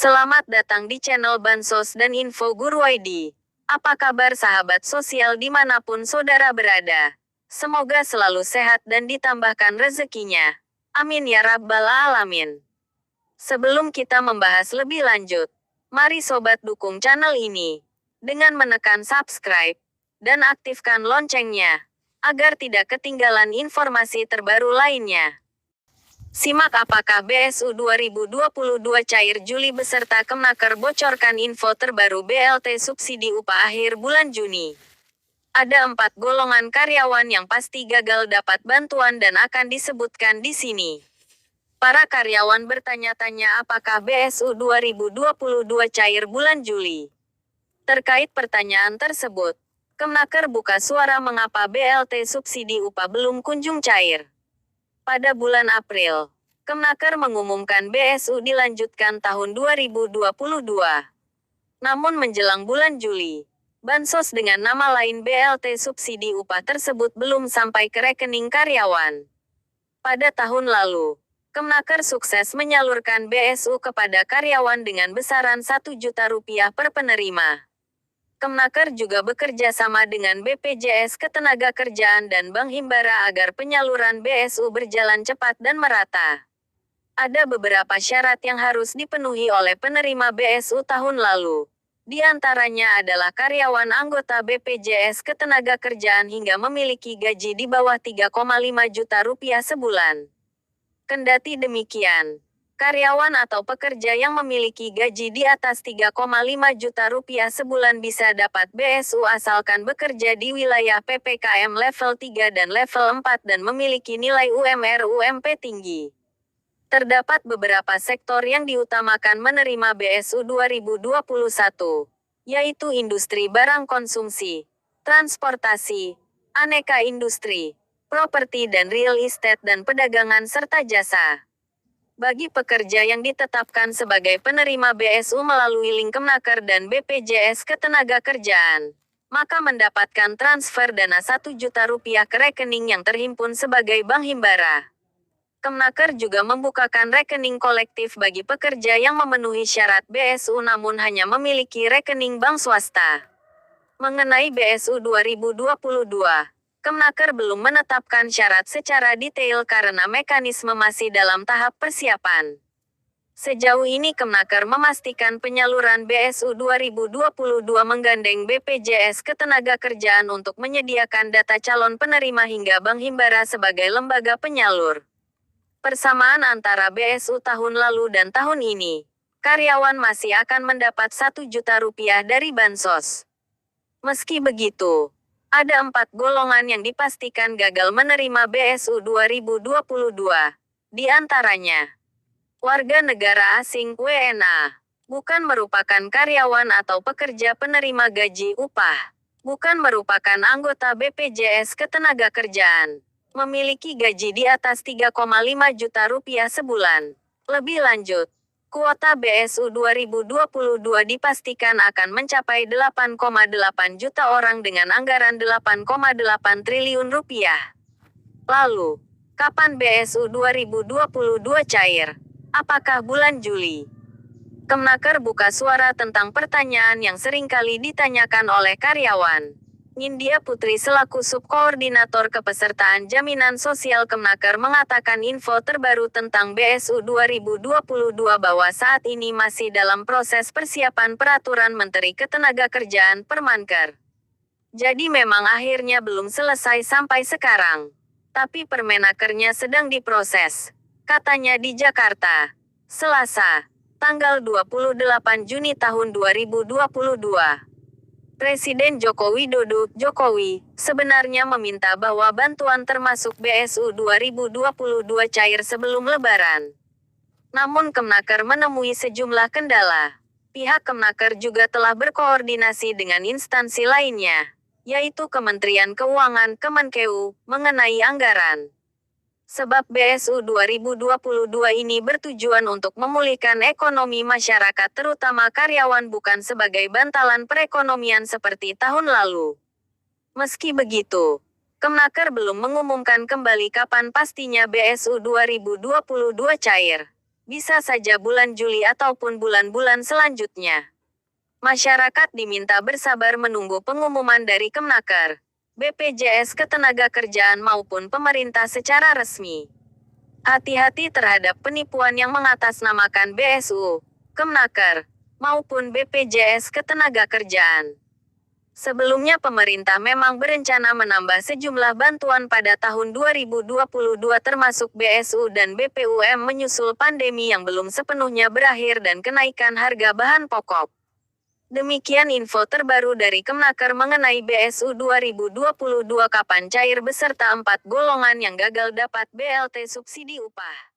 Selamat datang di channel Bansos dan Info Guru ID. Apa kabar sahabat sosial dimanapun saudara berada? Semoga selalu sehat dan ditambahkan rezekinya. Amin ya rabbal alamin. Sebelum kita membahas lebih lanjut, mari sobat dukung channel ini dengan menekan subscribe dan aktifkan loncengnya agar tidak ketinggalan informasi terbaru lainnya. Simak apakah BSU 2022 cair Juli beserta Kemnaker bocorkan info terbaru BLT subsidi upah akhir bulan Juni. Ada 4 golongan karyawan yang pasti gagal dapat bantuan dan akan disebutkan di sini. Para karyawan bertanya-tanya apakah BSU 2022 cair bulan Juli. Terkait pertanyaan tersebut, Kemnaker buka suara mengapa BLT subsidi upah belum kunjung cair. Pada bulan April, Kemnaker mengumumkan BSU dilanjutkan tahun 2022. Namun menjelang bulan Juli, bansos dengan nama lain BLT subsidi upah tersebut belum sampai ke rekening karyawan. Pada tahun lalu, Kemnaker sukses menyalurkan BSU kepada karyawan dengan besaran Rp1 juta per penerima. Kemnaker juga bekerja sama dengan BPJS Ketenagakerjaan dan Bank Himbara agar penyaluran BSU berjalan cepat dan merata. Ada beberapa syarat yang harus dipenuhi oleh penerima BSU tahun lalu. Di antaranya adalah karyawan anggota BPJS Ketenagakerjaan hingga memiliki gaji di bawah Rp3,5 juta sebulan. Kendati demikian, karyawan atau pekerja yang memiliki gaji di atas Rp3,5 juta sebulan bisa dapat BSU asalkan bekerja di wilayah PPKM level 3 dan level 4 dan memiliki nilai UMR/UMP tinggi. Terdapat beberapa sektor yang diutamakan menerima BSU 2021, yaitu industri barang konsumsi, transportasi, aneka industri, properti dan real estate dan perdagangan serta jasa. Bagi pekerja yang ditetapkan sebagai penerima BSU melalui link Kemnaker dan BPJS Ketenagakerjaan, maka mendapatkan transfer dana Rp1 juta ke rekening yang terhimpun sebagai Bank Himbara. Kemnaker juga membukakan rekening kolektif bagi pekerja yang memenuhi syarat BSU namun hanya memiliki rekening bank swasta. Mengenai BSU 2022, Kemnaker belum menetapkan syarat secara detail karena mekanisme masih dalam tahap persiapan. Sejauh ini Kemnaker memastikan penyaluran BSU 2022 menggandeng BPJS Ketenagakerjaan untuk menyediakan data calon penerima hingga Bank Himbara sebagai lembaga penyalur. Persamaan antara BSU tahun lalu dan tahun ini, karyawan masih akan mendapat Rp1 juta dari bansos. Meski begitu, ada 4 golongan yang dipastikan gagal menerima BSU 2022. Di antaranya, warga negara asing WNA, bukan merupakan karyawan atau pekerja penerima gaji upah, bukan merupakan anggota BPJS Ketenagakerjaan, memiliki gaji di atas Rp3,5 juta sebulan. Lebih lanjut, kuota BSU 2022 dipastikan akan mencapai 8,8 juta orang dengan anggaran Rp8,8 triliun. Lalu, kapan BSU 2022 cair? Apakah bulan Juli? Kemnaker buka suara tentang pertanyaan yang seringkali ditanyakan oleh karyawan. Nindya Putri selaku Subkoordinator Kepesertaan Jaminan Sosial Kemnaker mengatakan info terbaru tentang BSU 2022 bahwa saat ini masih dalam proses persiapan Peraturan Menteri Ketenagakerjaan Permenker. Jadi memang akhirnya belum selesai sampai sekarang. Tapi Permenakernya sedang diproses, katanya di Jakarta, Selasa, tanggal 28 Juni tahun 2022. Presiden Joko Widodo, Jokowi, sebenarnya meminta bahwa bantuan termasuk BSU 2022 cair sebelum Lebaran. Namun Kemnaker menemui sejumlah kendala. Pihak Kemnaker juga telah berkoordinasi dengan instansi lainnya, yaitu Kementerian Keuangan Kemenkeu, mengenai anggaran. Sebab BSU 2022 ini bertujuan untuk memulihkan ekonomi masyarakat terutama karyawan bukan sebagai bantalan perekonomian seperti tahun lalu. Meski begitu, Kemnaker belum mengumumkan kembali kapan pastinya BSU 2022 cair. Bisa saja bulan Juli ataupun bulan-bulan selanjutnya. Masyarakat diminta bersabar menunggu pengumuman dari Kemnaker, BPJS Ketenagakerjaan maupun pemerintah secara resmi. Hati-hati terhadap penipuan yang mengatasnamakan BSU, Kemnaker, maupun BPJS Ketenagakerjaan. Sebelumnya pemerintah memang berencana menambah sejumlah bantuan pada tahun 2022 termasuk BSU dan BPUM menyusul pandemi yang belum sepenuhnya berakhir dan kenaikan harga bahan pokok. Demikian info terbaru dari Kemnaker mengenai BSU 2022 kapan cair beserta 4 golongan yang gagal dapat BLT subsidi upah.